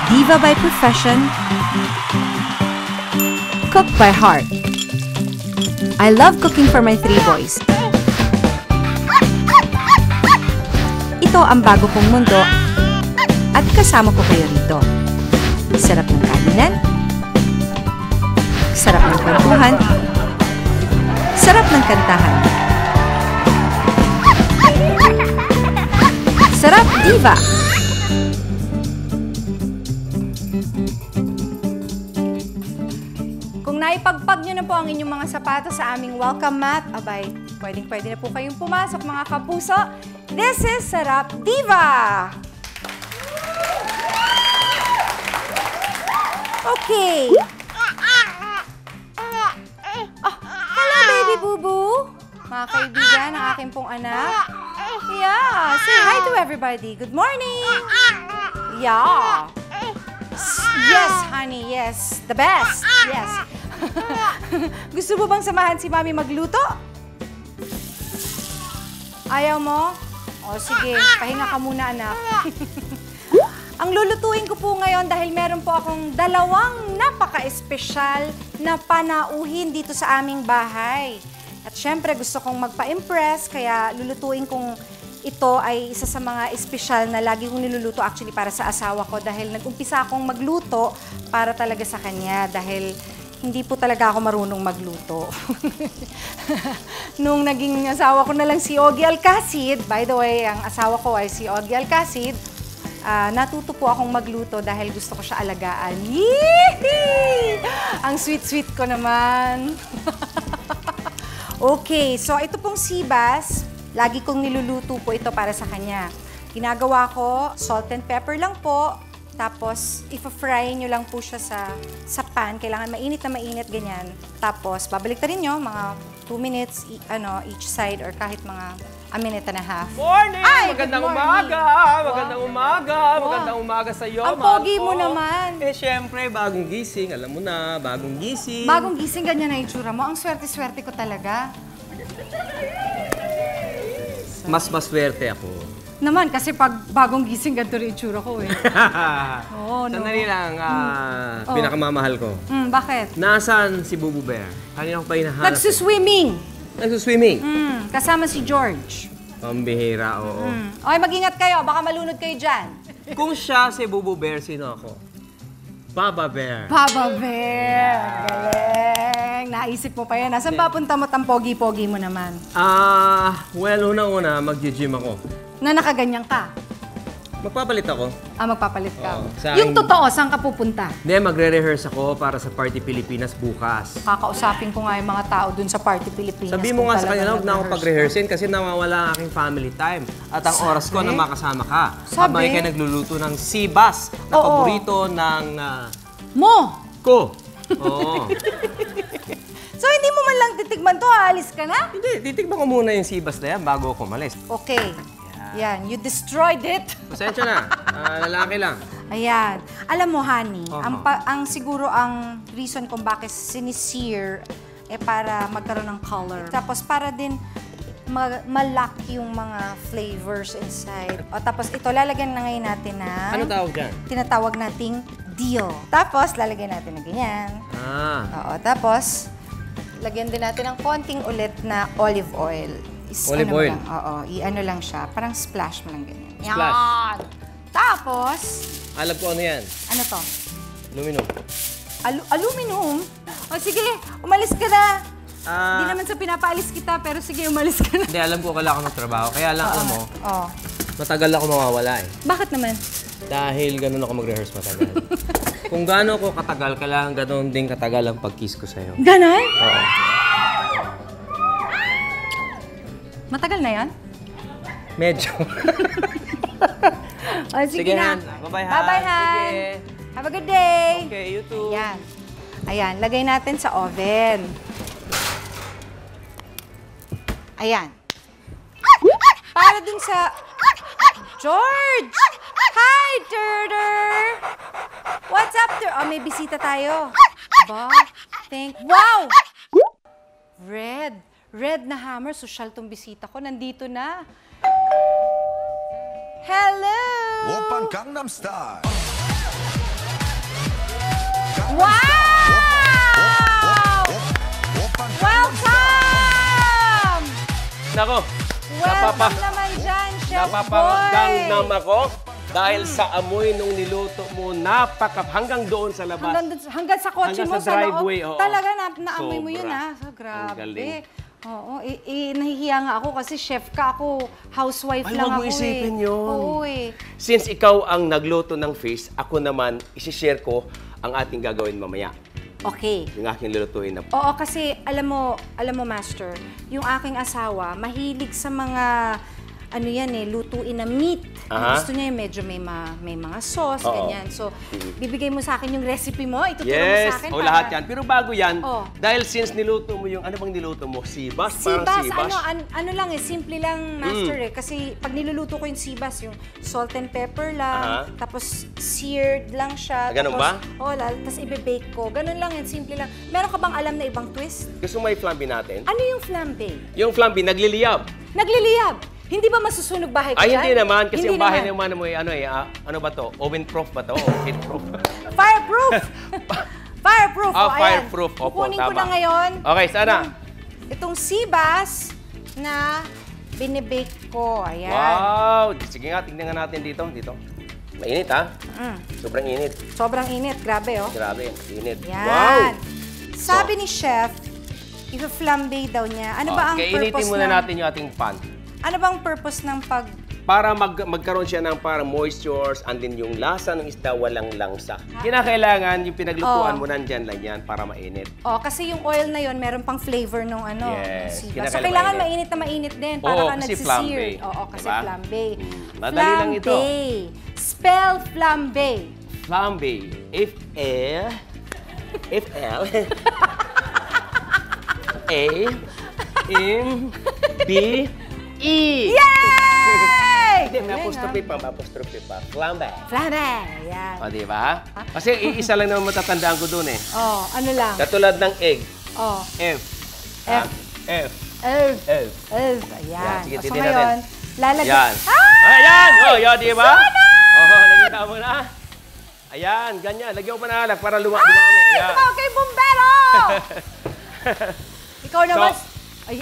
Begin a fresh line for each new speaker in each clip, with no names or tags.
Diva by profession, cook by heart. I love cooking for my 3 boys. Ito ang bago kong mundo at kasama ko kayo rito. Sarap ng kainan, sarap ng kwentuhan, sarap ng kantahan. Sarap Diva! Kung naipagpag nyo na po ang inyong mga sapatos sa aming welcome mat, abay, pwedeng-pwede na po kayong pumasok mga kapuso. This is Sarap Diva! Okay. Hello, baby boo-boo. Mga kaibigan ng aking pong anak. Yeah, say hi to everybody. Good morning. Yeah. Yes, honey, yes. The best. Yes. Gusto mo bang samahan si Mami magluto? Ayaw mo? O sige, pahinga ka muna, anak. Ang lulutuin ko po ngayon dahil meron po akong 2 napaka-espesyal na panauhin dito sa aming bahay. At syempre gusto kong magpa-impress kaya lulutuin kong ito ay isa sa mga espesyal na lagi kong niluluto actually para sa asawa ko dahil nag-umpisa akong magluto para talaga sa kanya dahil hindi po talaga ako marunong magluto. Nung naging asawa ko na lang si Ogie Alcacid, by the way, ang asawa ko ay si Ogie Alcacid, natuto po akong magluto dahil gusto ko siya alagaan. Yee! Ang sweet-sweet ko naman. Okay, so ito pong sibas, lagi kong niluluto po ito para sa kanya. Ginagawa ko, salt and pepper lang po, tapos ipa-fry nyo lang po siya sa pan. Kailangan mainit na mainit, ganyan. Tapos babalik rin nyo, mga 2 minutes each side or kahit mga a minute and a half.
Morning!
Ay,
magandang
good
umaga!
morning.
Magandang umaga! Magandang umaga sa iyo,
Ang pogi mo naman.
Eh, syempre, bagong gising. Alam mo na, bagong gising.
Bagong gising, ganyan na itsura mo. Ang swerte-swerte ko talaga.
Mas maswerte ako.
Naman, kasi pag bagong gising, ganito rin itsura ko eh. Oo, no.
Sandali lang, pinakamamahal ko.
Bakit?
Nasaan si Bubu Bear? Kanina ko pa hinahanap.
Nagsuswimming.
Nagsuswimming?
Kasama si George.
Pambihira, oo.
Okay, mag-ingat kayo. Baka malunod kayo dyan.
Kung siya si Bubu Bear, sino ako? Baba Bear.
Baba Bear. Galing. Naisip mo pa yan. Saan ba punta mo ang pogi-pogi mo naman?
Well, unang-una, mag-gym ako.
Na nakaganyan ka?
Magpapalit ako.
Magpapalit ka.
Oo, sa
Yung
akin-
totoo, saan ka pupunta?
Hindi, magre-rehearse ako para sa Party Pilipinas bukas.
Kakausapin ko nga yung mga tao dun sa Party Pilipinas.
Sabi mo
kung
nga sa
talagang
kanila, huwag na akong
nag-rehearse
pag-rehearsein kasi nawawala ang aking family time. At ang oras ko na makasama ka.
Sabi?
Habang ikay nagluluto ng sibas na
Oo.
paborito ng
Mo!
ko. Oo.
So, hindi mo man lang titigman to, aalis ka na?
Hindi, titignan ko muna yung sibas na yan bago ako umalis.
Okay. Yan, you destroyed it.
Pasensya na, lalaki lang.
Ayan. Alam mo, honey,
Uh-huh.
ang siguro ang reason kung bakit sinisear para magkaroon ng color. Tapos para din malak yung mga flavors inside. O tapos ito, lalagyan na ngayon natin na
Ano tawag dyan?
tinatawag nating deal. Tapos, lalagyan natin na ganyan. Oo, tapos, lagyan din natin ng konting ulit na olive oil.
Olive oil?
Lang, oo, i-ano lang siya. Parang splash mo lang ganyan.
Splash.
Yan! Tapos,
Alam ko ano yan.
ano to?
Aluminum.
Aluminum? O sige, umalis ka na. Hindi
Ah,
naman sa pinapaalis kita, pero sige, umalis ka na.
hindi, alam ko kailangan ko magtrabaho. Kaya lang, alam mo,
Oo.
matagal ako mawawala eh.
Bakit naman?
Dahil ganun ako mag-rehearse matagal. Kung gaano ako katagal, kailangan ganun din katagal ang pag-kiss ko sa'yo.
Ganon?
Oo.
Matagal na yan?
Medyo.
O, sige,
Sige,
na.
Han. Bye-bye, Han.
Bye-bye, Han.
Sige.
Have a good day.
Okay, you too.
Ayan. Ayan, lagay natin sa oven. Ayan. Para dun sa... George! Hi, Turner! What's up, Oh, may bisita tayo. Ba? Wow! Red. Red na hammer. Social tong bisita ko. Nandito na. Hello!
Oppan Gangnam Style.
Wow! Welcome!
Nako,
Welcome naman dyan, Chef
napapagangnam
Boy!
ako dahil sa amoy nung niluto mo, hanggang doon sa labas.
Hanggang sa kotse
Hanggang
mo,
sa driveway,
loob.
oo.
Talaga, naamoy mo yun,
Sobra.
ha? So,
Ang
grabe.
galing.
Oo, nahihiya nga ako kasi chef ka ako. Housewife
Ay,
lang
wag mo
ako
isipin yun.
Oo eh.
Since ikaw ang nagluto ng fish, ako naman, isishare ko ang ating gagawin mamaya.
Okay.
Yung aking lulutuin na.
Oo, kasi alam mo, Master, yung aking asawa, mahilig sa mga, lutuin na meat.
Aha.
Gusto niya yung medyo may mga sauce,
Oo.
ganyan. So, bibigay mo sa akin yung recipe mo, ituturo mo sa
Yes,
akin.
o lahat yan. Pero bago yan,
Oh.
dahil since niluto mo yung, ano bang niluto mo? Sibas? Parang
Sibas,
sibas?
ano lang eh, simple lang, Master eh. Kasi pag niluluto ko yung sibas, yung salt and pepper lang,
Aha.
tapos seared lang siya.
Ganun ba?
Oo, tapos ibe-bake ko. Ganun lang yan, simple lang. Meron ka bang alam na ibang twist?
Gusto mo may flambe natin?
Ano yung flambe?
Yung flambe, nagliliyab.
Nagliliyab. Hindi ba masusunog bahay ko
Ay,
dyan?
hindi naman. Kasi
Hindi
yung bahay
naman.
naman mo, ano ba to? Oven-proof ba to? O heat-proof?
Fireproof! Fireproof!
Ah,
O, ayan.
fireproof. Opo,
Kukunin ko
tama.
na ngayon
Okay, sana.
itong sibas na binibake ko. Ayan.
Wow! Sige nga, tignan nga natin dito. Mainit, ha? Sobrang init.
Sobrang init. Grabe, oh.
Grabe, init.
Yan.
Wow!
Sabi ni Chef, i-flambe daw niya. Ano ba ang
Okay,
purpose
initin muna
ng...
natin yung ating pan.
Ano bang purpose ng pag...
Para magkaroon siya ng parang moistures and then yung lasa ng isda walang langsa. Kinakailangan yung pinaglutuan
Oh.
mo nandyan lang yan para mainit.
Oh, kasi yung oil na yon meron pang flavor nung
Yes,
sibas. So,
kinakailangan
kailangan
mainit.
mainit din para
Oo,
ka
kasi
nagsisear.
flambe.
Oo, kasi
Diba?
flambe.
Madali lang ito.
Spell flambe.
Flambe. F-L A-M-B-E.
Yay!
Hindi, may apostrophe pa. Flambe.
Flambe. Yan.
O, di ba? Kasi iisa lang naman matatandaan ko doon eh.
Oh, ano lang?
Katulad ng egg.
Oh.
F.
F.
Ah, F.
Elf.
Elf.
Elf. Ayan.
Yan, sige,
So
titignan
ngayon,
natin.
lalagyan.
Yan.
Ah!
Ayan! Oh, yan, di ba?
Sana!
Oh, nakita mo na. Ayan, ganyan. Lagyan mo pa ng alak para dumami. Ayan.
Ikaw kay Bumbero! Ikaw naman.
So,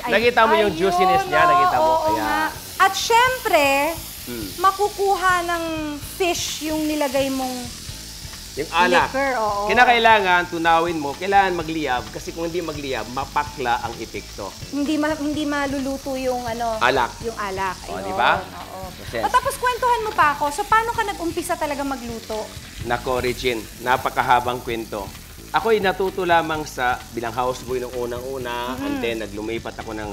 nakita mo yung juiciness niya, nakita mo?
Oo
Ayan.
nga. At syempre, makukuha ng fish yung nilagay mong
Yung alak.
liquor. Oo.
Kinakailangan, tunawin mo, kailangan magliyab. Kasi kung hindi magliyab, mapakla ang epekto.
Hindi maluluto yung
Alak.
Yung alak.
O,
Ayun,
di ba?
Oo.
Yes.
O, tapos kwentuhan mo pa ako. So, paano ka nag-umpisa talaga magluto?
Nako, Regine, napakahabang kwento. Ako'y natuto lamang sa bilang houseboy nung unang-una, and then naglumipat ako ng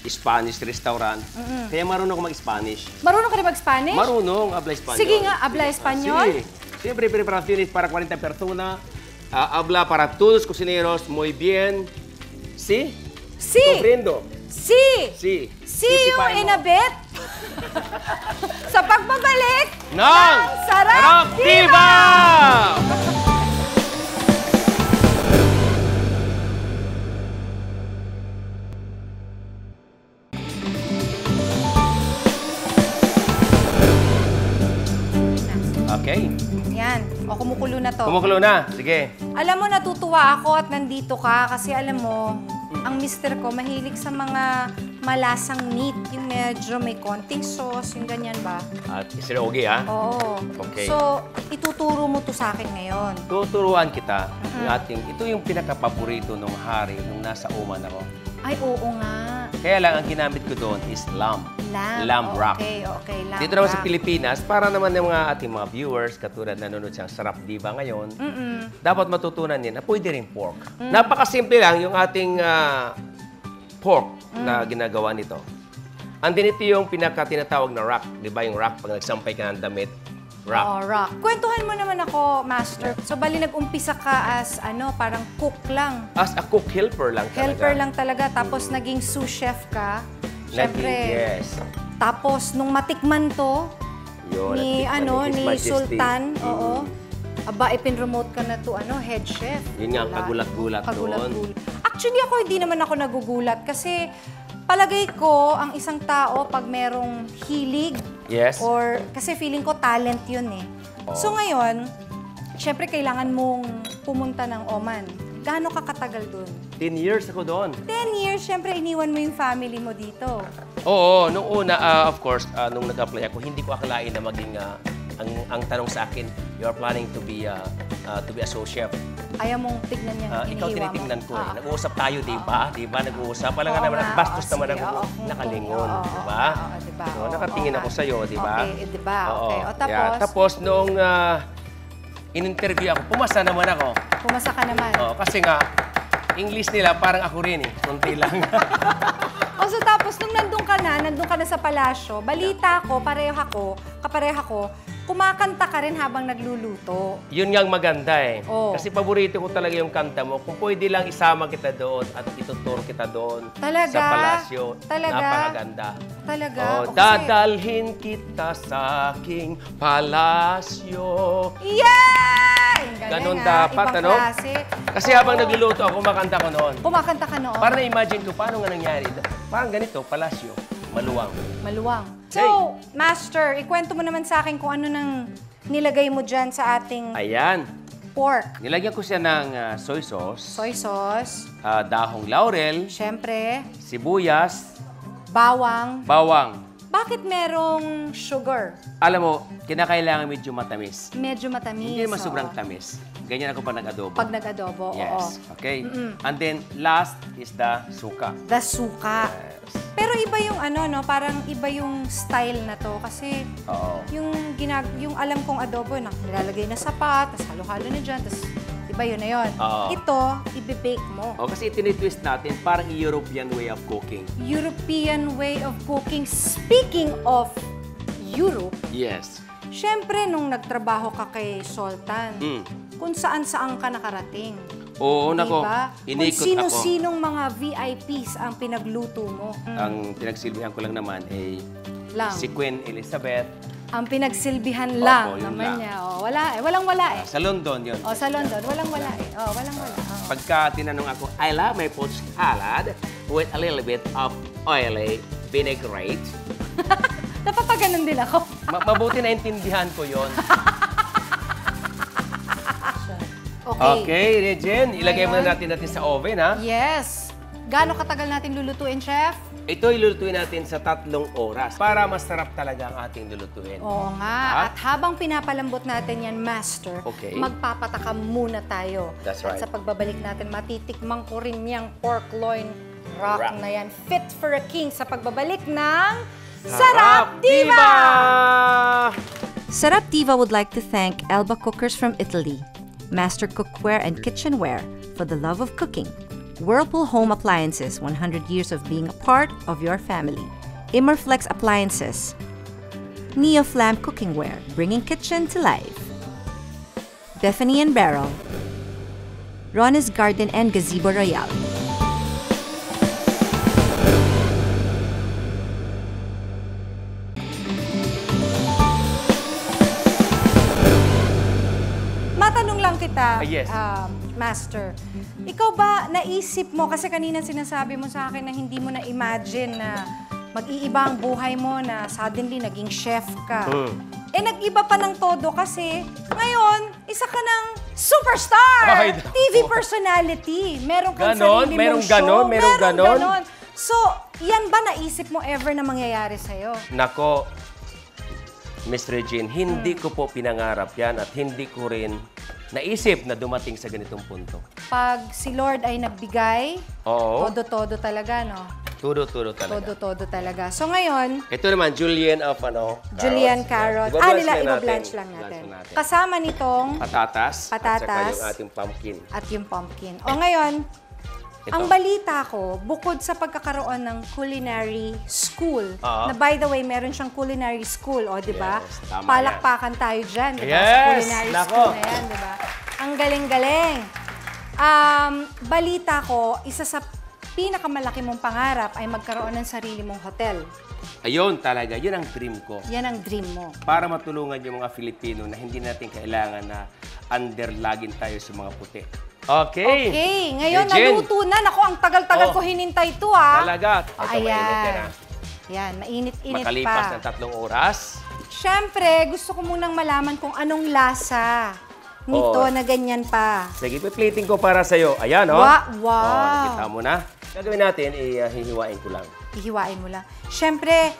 Spanish restaurant. Kaya marunong ako mag-Spanish.
Marunong ka rin mag-Spanish?
Marunong, habla Espanyol.
Sige nga, habla Espanyol?
Sí. Siempre preparaciones para 40 personas. Habla para todos los cocineros muy bien. ¿Sí?
Si!
Comprendo.
Si!
Sí.
See you in a bit! Sa pagbabalik
ng
Sarap
Diva! Okay.
Yan. O, kumukulo na to.
Kumukulo na. Sige.
Alam mo, natutuwa ako at nandito ka kasi alam mo, ang mister ko mahilig sa mga malasang meat. Yung medyo may konting sauce, yung ganyan ba?
At Sir Ogie, ha?
Oo.
Okay.
So, ituturo mo to sa akin ngayon.
Tuturuan kita ng ating, ito yung pinakapaborito ng hari nung nasa Oman ako.
Ay, oo nga.
Kaya lang, ang ginamit ko doon is lamb. Lamb wrap.
Okay, lamb
Dito naman sa
wrap.
Pilipinas, para naman ng mga ating mga viewers, katulad nanonood siyang Sarap Diva ngayon, dapat matutunan din na pwede rin pork. Napakasimple lang yung ating pork na ginagawa nito. Andin ito yung pinaka-tinatawag na rack. Di ba yung rack pag nagsampay ka ng damit? Rack.
Oh, rock. Kwentuhan mo naman ako, Master. So, bali nag-umpisa ka as, parang cook lang.
As a cook helper lang talaga.
Helper lang talaga. Tapos, naging sous chef ka. Siyempre.
Yes.
Tapos, nung matikman to,
Yun,
ni,
natikman ni His
ni
Majesty.
Sultan, oo. Aba, ipin-remote ka na to, head chef.
Yun nga,
Wala.
kagulat-gulat doon.
Actually, hindi naman ako nagugulat kasi palagay ko, ang isang tao, pag merong hilig,
Yes.
or, kasi feeling ko talent yun eh.
Oo.
So ngayon, syempre kailangan mong pumunta ng Oman. Gaano ka katagal dun?
10 years ako doon.
10 years, syempre iniwan mo yung family mo dito.
Oo, nung una, of course, nung nag-apply ako, hindi ko akalain na maging, ang tanong sa akin, you are planning to be a sous chef.
Ayaw mong tignan yung
Ikaw
inihiwa mo.
tinitingnan ko eh. Nag-uusap tayo, di ba? Di ba? Nag-uusap. Pala nga
Oo
naman,
nga,
bastos
oo,
naman
sige,
ako.
oo.
Nakalingon,
Oo,
di ba?
oo, diba?
So,
Oo,
nakatingin
oo
ako
nga.
sa'yo, di ba?
Okay, di ba?
Oo.
Okay. O tapos,
Yeah. Tapos, nung in-interview ako, pumasa naman ako.
pumasa ka naman.
Oo, kasi nga, English nila parang ako rin eh. Kunti lang.
O so tapos, nung nandun ka na sa palasyo, balita ko, kapareha ko, kumakanta ka rin habang nagluluto.
Yun nga ang maganda eh.
Oo.
Kasi paborito ko talaga yung kanta mo. Kung pwede lang isama kita doon at ituturo kita doon
Talaga?
sa palasyo.
Talaga?
Napakaganda.
Talaga?
Oh,
O kasi-
dadalhin kita sa aking palasyo.
Yay! Galing,
Ganon
ah.
dapat,
Ibang
ano?
klase.
Kasi
Oo.
habang nagluluto ako, kumakanta ko noon.
Kumakanta ka noon.
Para na-imagine ko, paano nga nangyari? Parang ganito, palasyo, maluwang.
Maluwang. So, Master, ikwento mo naman sa akin kung ano nang nilagay mo dyan sa ating
Ayan.
pork.
Nilagyan ko siya ng soy sauce,
Soy sauce,
dahong laurel,
syempre,
sibuyas,
bawang.
bawang.
Bakit merong sugar?
Alam mo, kinakailangan medyo matamis.
Medyo matamis.
Hindi naman
oo.
sobrang tamis. Ganyan ako pag nag-adobo.
Pag nag-adobo, oo.
Yes. Okay. And then, last is the suka.
The suka.
Yes.
Pero iba yung ano, no? Parang iba yung style na to. Kasi
Oo.
yung alam kong adobo, nilalagay na sapat, tapos halo-halo na dyan, tapos iba yun na yun.
Oo.
Ito, ibe-bake mo.
O, kasi tinitwist natin, parang European way of cooking.
European way of cooking. Speaking of Europe,
Yes.
syempre nung nagtrabaho ka kay Sultan,
Mm.
kung saan-saan ka nakarating.
Oo, nako.
Diba? Kung
Inikot ako.
sino-sinong mga VIPs ang pinagluto mo.
Ang pinagsilbihan ko lang naman ay
Lang.
si Queen Elizabeth.
Ang pinagsilbihan lang
yun
naman
lang.
niya. Oh, wala eh. Walang-wala eh.
Sa London yun.
Oh, sa London, walang-wala eh. Oh, walang-wala. Oh.
Pagka tinanong ako, I love my poached salad with a little bit of oily vinaigrette.
Dapat pa ganun din ako.
Mabuti na intindihan ko yon.
Okay.
Okay, Regine, ilagay muna
Ngayon.
natin sa oven, ha?
Yes. Gaano katagal natin lulutuin, Chef?
Ito ilulutuin natin sa 3 oras para masarap talaga ang ating lulutuin.
Oo nga.
Ha?
At habang pinapalambot natin yan, Master,
Okay.
magpapatakam muna tayo.
That's
At
right.
sa pagbabalik natin, matitikman ko rin yung pork loin rack
Rack.
na yan. Fit for a king sa pagbabalik ng Sarap Diva!
Diva!
Sarap Diva would like to thank Elba Cookers from Italy, Master Cookware and Kitchenware for the love of cooking, Whirlpool Home Appliances, 100 years of being a part of your family, Immerflex Appliances, Neoflam Cookingware, bringing kitchen to life, Bethany and Barrel, Ron's Garden and Gazebo Royale.
Matanong lang kita,
Yes.
Master. Ikaw ba, naisip mo, kasi kanina sinasabi mo sa akin na hindi mo na-imagine na mag-iiba ang buhay mo, na suddenly naging chef ka. Eh, nag-iba pa ng todo kasi ngayon, isa ka ng superstar!
Ay, naku.
TV personality. Meron kang
Ganon?
sarili
Merong
mong show.
ganon? Merong ganon?
So, yan ba naisip mo ever na mangyayari sa'yo?
Nako, Miss Regine, hindi ko po pinangarap yan at hindi ko rin naisip na dumating sa ganitong punto.
Pag si Lord ay nagbigay,
Oo,
todo-todo talaga, no?
tudo-tudo talaga.
Todo-todo talaga. So ngayon,
Ito naman, julienne of
Julienne carrot.
Ibablanch
Ibablanch lang
Blanch
natin.
natin.
Kasama nitong
Patatas. At saka
Patatas.
yung ating pumpkin.
at yung pumpkin. O ngayon,
Ito.
ang balita ko, bukod sa pagkakaroon ng culinary school,
Oo.
na by the way, meron siyang culinary school, o di ba?
Yes, tama
Palakpakan tayo dyan, di ba? Sa
Yes,
culinary
nako.
school na yan, di ba? Ang galing-galing. Balita ko, isa sa pinakamalaki mong pangarap ay magkaroon ng sarili mong hotel.
Ayun talaga, yun ang dream ko.
Yan ang dream mo.
Para matulungan yung mga Filipino na hindi natin kailangan na underlagin tayo sa mga puti. Okay.
Okay, ngayon
Regine.
naluto na. Naku, ang tagal-tagal
Oh.
ko hinintay ito, ah.
Talaga. Ito, mainit yan,
Ayan. Yan, mainit-init
Makalipas
pa.
ng 3 oras.
Siyempre, gusto ko munang malaman kung anong lasa nito
Oo.
na ganyan pa.
Sige, plating ko para sa'yo. Ayan, oh.
Wow!
Oh, nakita mo na. Gagawin natin, hihiwain ko lang.
Hihiwain mo lang. Siyempre,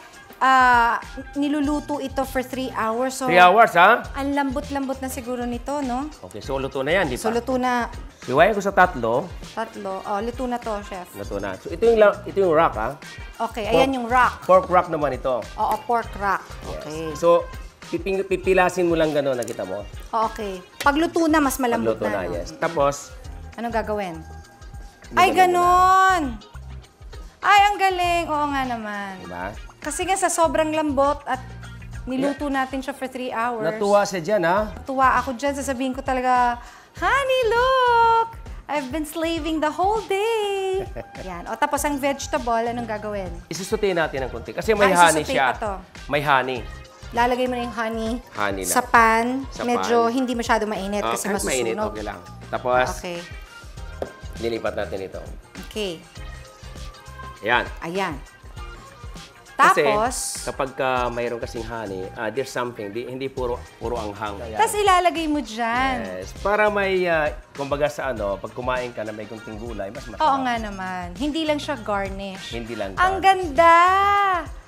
niluluto ito for 3 hours. So,
3 hours, ha?
ang lambot-lambot na siguro nito, no?
Okay, so luto na yan, di ba?
So, luto na
Hiwain ko sa 3.
3. Oh, luto na to, chef.
Luto na. So, ito yung rack, ha?
Okay, ayan yung rack.
Pork rack naman ito.
Oo, pork rack.
Yes.
Okay.
So, pipilasin mo lang gano'n, nakita mo?
Okay. Pagluto na, mas malambot
Luto na,
no?
yes. Tapos,
Anong gagawin?
Ganun
Ay,
muna.
ganon! Ay, ang galing. Oo nga naman.
diba?
Kasi nga sa sobrang lambot at niluto natin siya for 3 hours.
Natuwa siya dyan, ha?
Tuwa ako dyan. Sasabihin ko talaga, honey, look! I've been slaving the whole day. Yan. O tapos ang vegetable, anong gagawin?
Isusutin natin ng konti. Kasi may
Ah,
honey
isusutin
siya.
pa to.
May honey.
Lalagay mo na yung honey,
Honey na.
sa pan.
Sa
Medyo
pan.
hindi masyado mainit kasi
Kahit mainit,
masusunog.
okay lang. Tapos,
Okay.
nilipat natin ito.
Okay.
Ayan.
Ayan.
Kasi,
Tapos,
kapag mayroon kasing honey, there's something. Hindi puro anghang. Ayan.
tas ilalagay mo dyan.
Yes. Para may, kumbaga sa pag kumain ka na may kunting gulay, mas masarap.
Oo nga naman. Hindi lang siya garnish.
Hindi lang
Ang
garnish.
ganda!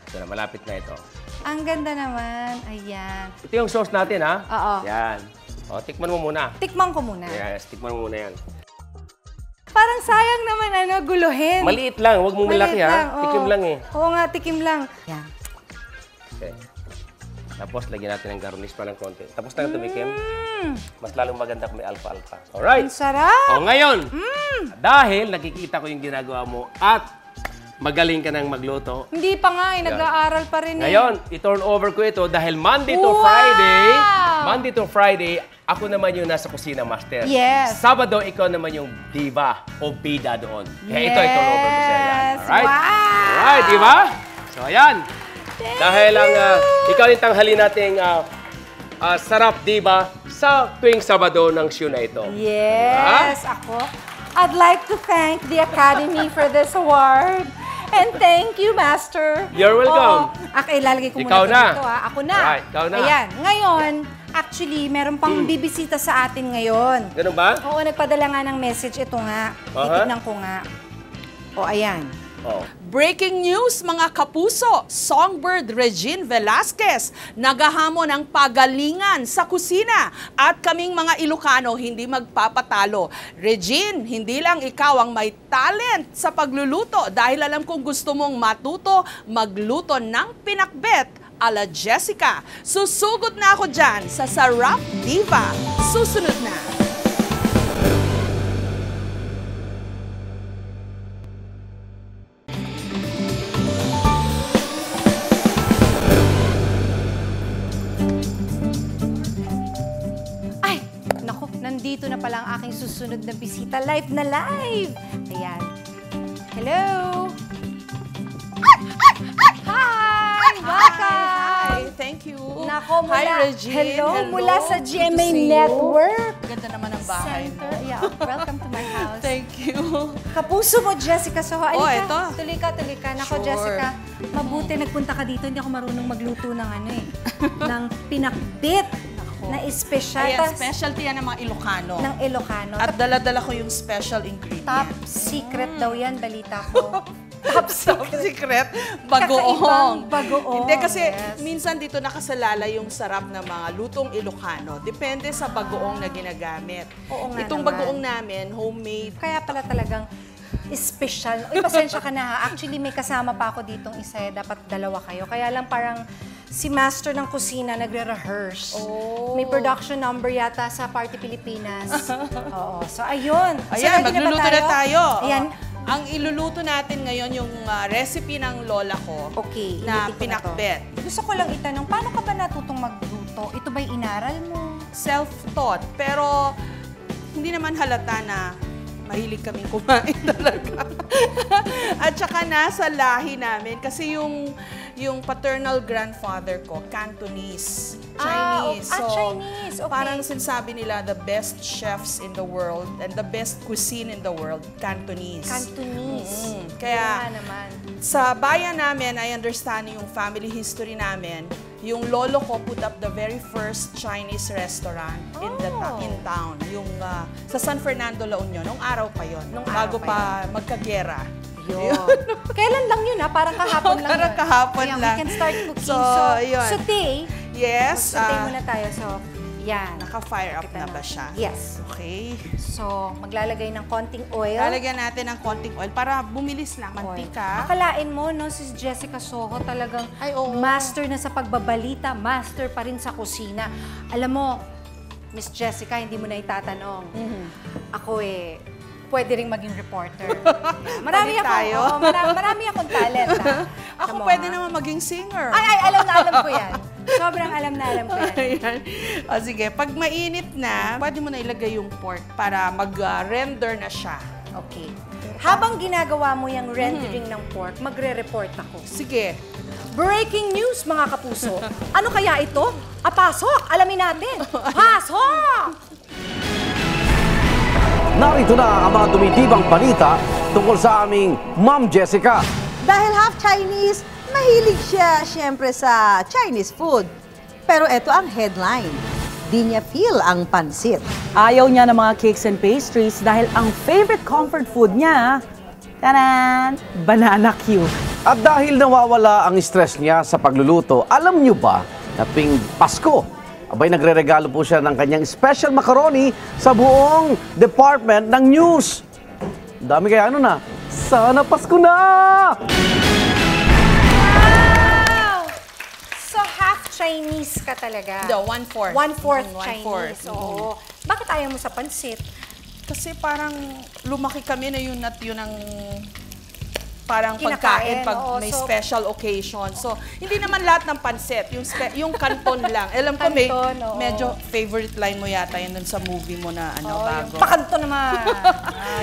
Ito na, malapit na ito.
Ang ganda naman. Ayan.
Ito yung sauce natin, ha?
Oo.
Yan. O, tikman mo muna.
Tikman ko muna.
Yes, tikman mo muna yan.
Parang sayang naman guluhin.
Maliit lang, huwag mong malaki,
Maliit
ha?
lang, oo.
Tikim lang, eh.
Oo nga, tikim lang. Yan.
Okay. Tapos, lagyan natin ng garnish pa ng konti. Tapos na tumikim. Mas lalong maganda kung may alpha-alpha. Alright.
Ang sarap!
O ngayon, dahil nakikita ko yung ginagawa mo at magaling ka nang magluto,
Hindi pa nga, nag-aaral pa rin
ngayon, i-turn over ko ito dahil Monday to
Wow!
Friday, ako naman yung nasa kusina master.
Yes.
Sabado, ikaw naman yung diva o bida doon. Kaya ito, i-turn over ko sa yan.
Yes.
Alright?
Wow!
Alright, di ba? So, ayan. Dahil ang ikaw yung tanghali nating sarap diba sa tuwing Sabado ng show na ito.
Yes, ako. I'd like to thank the Academy for this award. And thank you, Master.
You're welcome.
Okay, lalagay ko
Ikaw
muna
na.
ito. Ako na.
Alright, ikaw na.
Ayan. Ngayon, actually, meron pang bibisita sa atin ngayon.
Ganun ba?
Oo, nagpadala nga ng message. Ito nga. Titignan ko nga. O, ayan.
Oh.
Breaking news mga kapuso, Songbird Regine Velasquez nagahamo ng pagalingan sa kusina at kaming mga Ilocano hindi magpapatalo. Regine, hindi lang ikaw ang may talent sa pagluluto dahil alam kong gusto mong matuto magluto ng pinakbet ala Jessica. Susugod na ako dyan sa Sarap Diva. Susunod na.
Ay, naku, nandito na pala ang aking susunod na bisita. Live na live! Ayan. Hello! Hi! Welcome!
Hi, thank you.
Nako, mula,
Hi, Regine.
hello, mula sa
Good to
GMA
see you.
Network.
Ganda naman ang bahay mo.
Center. Yeah, welcome to my house.
Thank you.
Kapuso mo, Jessica Soho.
Oh,
Alika,
eto.
tuloy ka. Nako,
Sure.
Jessica, mabuti nagpunta ka dito. Hindi ako marunong magluto ng ng pinakbit na espesyal.
Ayan, specialty yan ng mga Ilocano.
Ng Ilocano.
At dala-dala ko yung special ingredient.
Top secret daw yan, balita ko. Top
Top
secret.
secret,
Kakaibang
bagoong.
bagoong,
Hindi kasi
yes.
minsan dito nakasalala yung sarap ng mga lutong Ilocano. Depende sa bagoong na ginagamit.
Oo nga
Itong
naman.
bagoong namin, homemade.
Kaya pala talagang espesyal. Uy, pasensya ka na ha. Actually, may kasama pa ako ditong isa. Dapat dalawa kayo. Kaya lang parang si Master ng Kusina nagre-rehearse.
Oh.
May production number yata sa Party Pilipinas. Oo. So, ayun. So,
Ayan,
ready
magluluto na tayo.
Ayan.
Ang iluluto natin ngayon yung recipe ng lola ko
Okay.
na
initin ko to.
pinakbet.
Gusto ko lang itanong, paano ka ba natutong magluto? Ito ba'y inaral mo?
Self-taught. Pero hindi naman halata na mahilig kaming kumain talaga. At saka nasa lahi namin kasi yung paternal grandfather ko, Cantonese, Chinese.
Chinese. Okay.
Parang sinasabi nila the best chefs in the world and the best cuisine in the world, Cantonese.
Cantonese.
Kaya
Kaya naman.
sa bayan namin, I understand yung family history namin, yung lolo ko put up the very first Chinese restaurant in town. Yung sa San Fernando, La Union. Nung araw pa yon. Bago pa magkagera.
Yun. Kailan lang yun Parang kahapon lang
Parang
yun.
kahapon
Ayan,
lang.
We can start cooking.
So, yun.
Sauté.
Yes.
Sauté muna tayo. So, yan.
Naka-fire up
Kita
na ba siya?
Yes.
Okay.
So, maglalagay ng konting oil.
Lalagyan natin ng konting oil para bumilis lang.
Oil.
Mantika.
Akalain mo, no, si Jessica Soho talagang
Ay, oo.
master na sa pagbabalita, master pa rin sa kusina. Alam mo, Miss Jessica, hindi mo na itatanong. Ako pwede ring maging reporter. Marami
Balik tayo.
marami akong talent.
Ako pwede naman maging singer.
Ay, alam ko yan. Sobrang alam ko yan.
Ayan. O sige, pag mainit na, pwede mo na ilagay yung pork para mag-render na siya.
Okay. Habang ginagawa mo yung rendering ng pork, magre-report ako.
Sige.
Breaking news, mga kapuso. Ano kaya ito? Pasok! Alamin natin. Pasok!
Narito na ang mga tumitibang balita tungkol sa aming Ma'am Jessica.
Dahil half Chinese, mahilig siya siyempre sa Chinese food. Pero ito ang headline. Di niya feel ang pansit.
Ayaw niya ng mga cakes and pastries dahil ang favorite comfort food niya, taran, banana Q.
At dahil nawawala ang stress niya sa pagluluto, alam niyo ba na tuwing Pasko, abay nagre-regalo po siya ng kanyang special macaroni sa buong department ng news. Dami kaya na. Sana Pasko na!
Wow! So, half Chinese ka talaga?
The 1/4.
1/4
1/4.
Chinese. Oo. Bakit ayaw mo sa pansit?
Kasi parang lumaki kami na yun at yun ang parang
Kinakain,
pagkain pag
oo.
may
So,
special occasion. So, hindi naman lahat ng pansit, yung kanton lang. Alam ko
Kanton, oo.
medyo favorite line mo yata yun dun sa movie mo na bago.
Yung pakanto naman.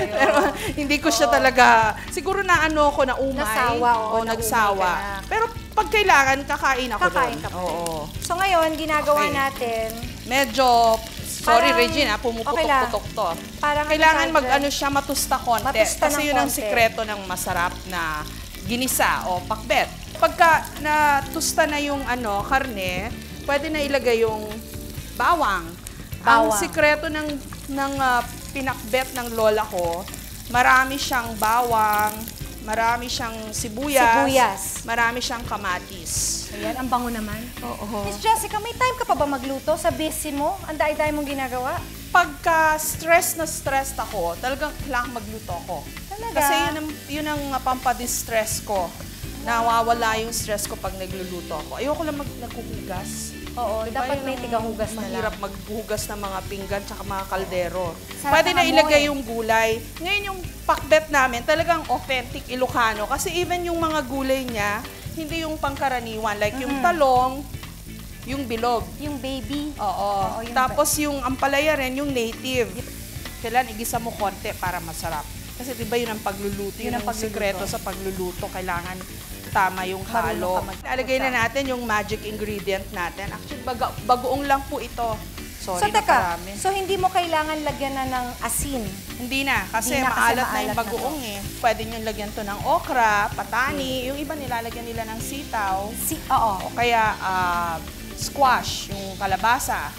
Pero hindi ko siya talaga, siguro na ako na umay.
Nasawa, oo,
o nagsawa.
naumay ka na.
Pero pag kailangan, kakain ako
Kakain
doon.
ka pa rin.
Oo.
So, ngayon, ginagawa
Okay.
natin,
Medyo, sorry
Parang-
Regina,
okay
pumuputok-putok to.
Parang
Kailangan
ano tawag
siya matusta konti.
Matusta
Kasi
ng
yun ang
konti.
sikreto ng masarap na ginisa o pakbet. Pagka natusta na yung karne, pwede na ilagay yung bawang. Ang
Bawang.
sikreto ng pinakbet ng lola ko, marami siyang bawang, marami siyang sibuyas, marami siyang kamatis.
ayan, ang bango naman.
Oo.
Miss Jessica, may time ka pa ba magluto? Sa busy mo? Ang dai-dai mong ginagawa?
Pagka stressed ako, talagang kailangan magluto ako.
Talaga?
Kasi yun ang pampadistress ko. Nawawala yung stress ko pag nagluluto ako. Ayoko lang naghuhugas.
Oo,
Diba
dapat
yun
may
ang
tigahugas na lang.
Mahirap maghugas ng mga pinggan tsaka mga kaldero.
Sarap
Pwede
ng
na
amoy.
ilagay yung gulay. Ngayon yung pakbet namin, talagang authentic Ilocano. Kasi even yung mga gulay niya, hindi yung pangkaraniwan. Like yung talong, yung bilog.
Yung baby.
Oo.
yung
Tapos yung ampalaya rin, yung native. Kailangan igisa mo konti para masarap. Kasi di ba yun ang pagluluto, yun ang sikreto sa pagluluto. Kailangan tama yung halo.
Marunong ka
Alagay na natin yung magic ingredient natin. Actually, bagoong lang po ito.
So,
Sorry na
teka,
marami.
so hindi mo kailangan lagyan na ng asin.
Hindi na, kasi
Hindi na, kasi
maalat na yung
maalat na
bagoong eh. Pwede nyo lagyan to ng okra, patani, yung iba nilalagyan nila ng sitaw.
Oo.
O kaya squash, yung kalabasa.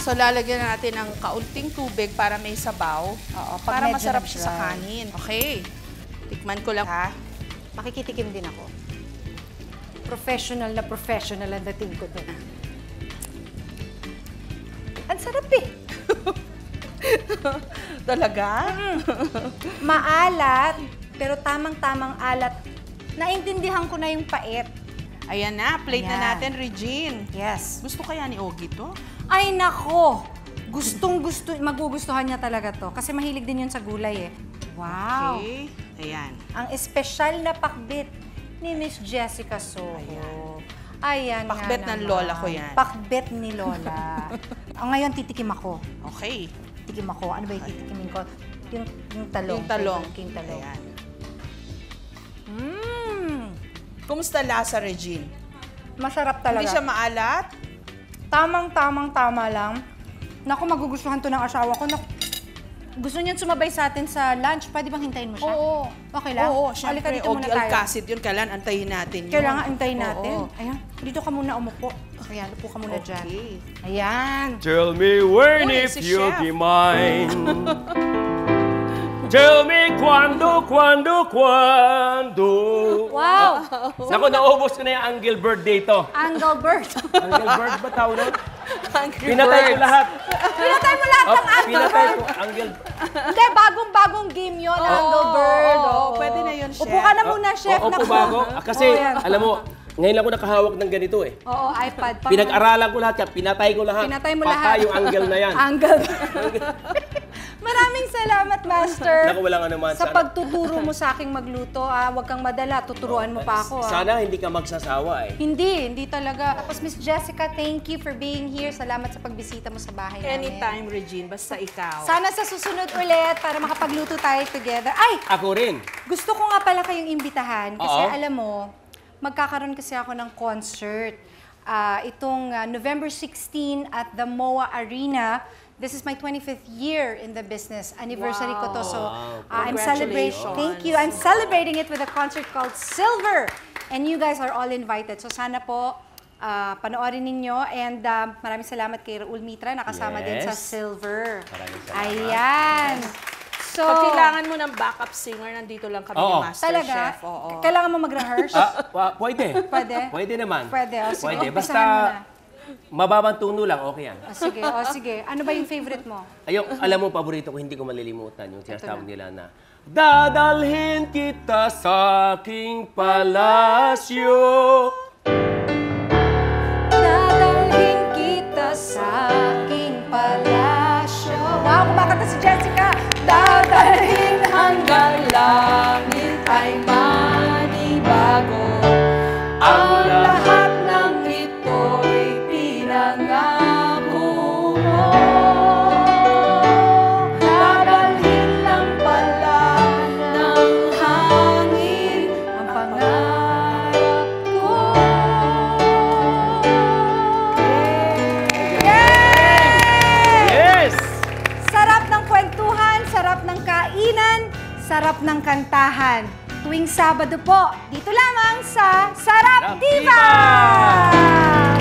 So, lalagyan natin ng kaunting tubig para may sabaw.
Oo, pag
Para
medyo
masarap siya sa
nag-dry.
kanin. Okay. Tikman ko lang ha.
Makikitikim din ako. Professional ang dating ko doon. Ang sarap eh.
Talaga?
Maalat, pero tamang-tamang alat. Naintindihan ko na yung pait.
Ayan na, plate na
Ayan.
natin, Regine.
Yes.
Gusto kaya ni Ogie to?
Ay nako! Magugustuhan niya talaga to. Kasi mahilig din yun sa gulay eh. Wow!
Okay. Ayan.
Ang espesyal na pakbit ni Miss Jessica Soho. Ayan nga
Pakbet ng
naman.
lola ko yan.
Pakbet ni Lola. Ngayon, titikim ako.
Okay.
Tikim ako. Ano ba yung titikimin ko? Yung talong.
Yung talong.
Yung talong.
Ayan.
Kumusta
lasa, Regine?
Masarap talaga.
Hindi siya maalat?
Tama lang. Naku, magugustuhan to ng asawa ko. Naku, gusto niyan sumabay sa atin sa lunch. Pwede bang hintayin mo siya?
Oo.
Okay lang?
Oo,
Halika,
syempre.
dito muna
Ogie
tayo.
Alcacid yun. Kailan antayin natin yun.
Kailangan antayin natin.
Oo.
Ayan, dito ka muna umupo. Ayan, upo ka muna dyan.
Okay.
Ayan.
Tell me when
Uy,
if
si
you'll
Chef.
be mine. Tell me quando.
Wow!
Naku, naubos ko na yung Angel Bird dito.
Angle bird.
Angel Bird ba tawag nun?
Angry
Pinatay ko
Birds.
lahat.
Pinatay mo lahat ng angle
Pinatay
bird.
ko Angel.
Hindi, bagong-bagong game yun, angle bird.
oo, pwede na yun, Chef.
Upo ka na muna, chef.
Oo,
Naku.
bago. Kasi,
Oo, yan.
alam mo, ngayon lang ako nakahawak ng ganito eh.
Oo, iPad.
Pinag-aralan ko lahat yan. Pinatay ko lahat.
Pinatay mo
Patay
lahat.
yung angle na yan.
Angle. Maraming salamat, Master.
Naku, walang anuman.
Sa pagtuturo mo sa aking magluto. Huwag kang madala. Tuturuan mo pa ako.
Sana hindi ka magsasawa eh.
Hindi talaga. Tapos, Miss Jessica, thank you for being here. Salamat sa pagbisita mo sa bahay namin.
Anytime, Regine. Basta ikaw.
Sana sa susunod ulit para makapagluto tayo together. Ay!
Ako rin.
Gusto ko nga pala kayong imbitahan kasi
Oo.
alam mo, magkakaroon kasi ako ng concert. Itong November 16 at the MOA Arena. This is my 25th year in the business. Anniversary ko to. So, I'm celebrating.
Congratulations.
Thank you. I'm celebrating it with a concert called Silver. And you guys are all invited. So, sana po panoorin ninyo. And maraming salamat kay Raul Mitra. Nakasama din sa
Yes.
Silver.
Maraming salamat.
Ayan. So,
Pag kailangan mo ng backup singer, nandito lang kami
Oo.
ni Master
talaga,
Chef. Oo.
kailangan mo mag-rehearse?
Pwede.
Pwede?
Pwede naman.
Pwede. O, sige,
Pwede.
umpisahan
Basta
mo na.
mababang tono lang, okay yan.
Sige. Ano ba yung favorite mo?
Alam mo, paborito ko, hindi ko malilimutan yung sinasabi
na.
nila na dadalhin kita sa aking palasyo.
Dadalhin kita sa aking palasyo. Wow, kumakanta si Jessica. Dadalhin hanggang langit ay manibago. Ang lahat ng ito'y pinangako mo. Dadalhin lang pala ng hangin ang pangarap ko.
Yes!
Sarap ng kwentuhan, sarap ng kainan, sarap ng kantahan. Tuwing Sabado po, dito lamang sa Sarap
Sarap
Diva!
Diva!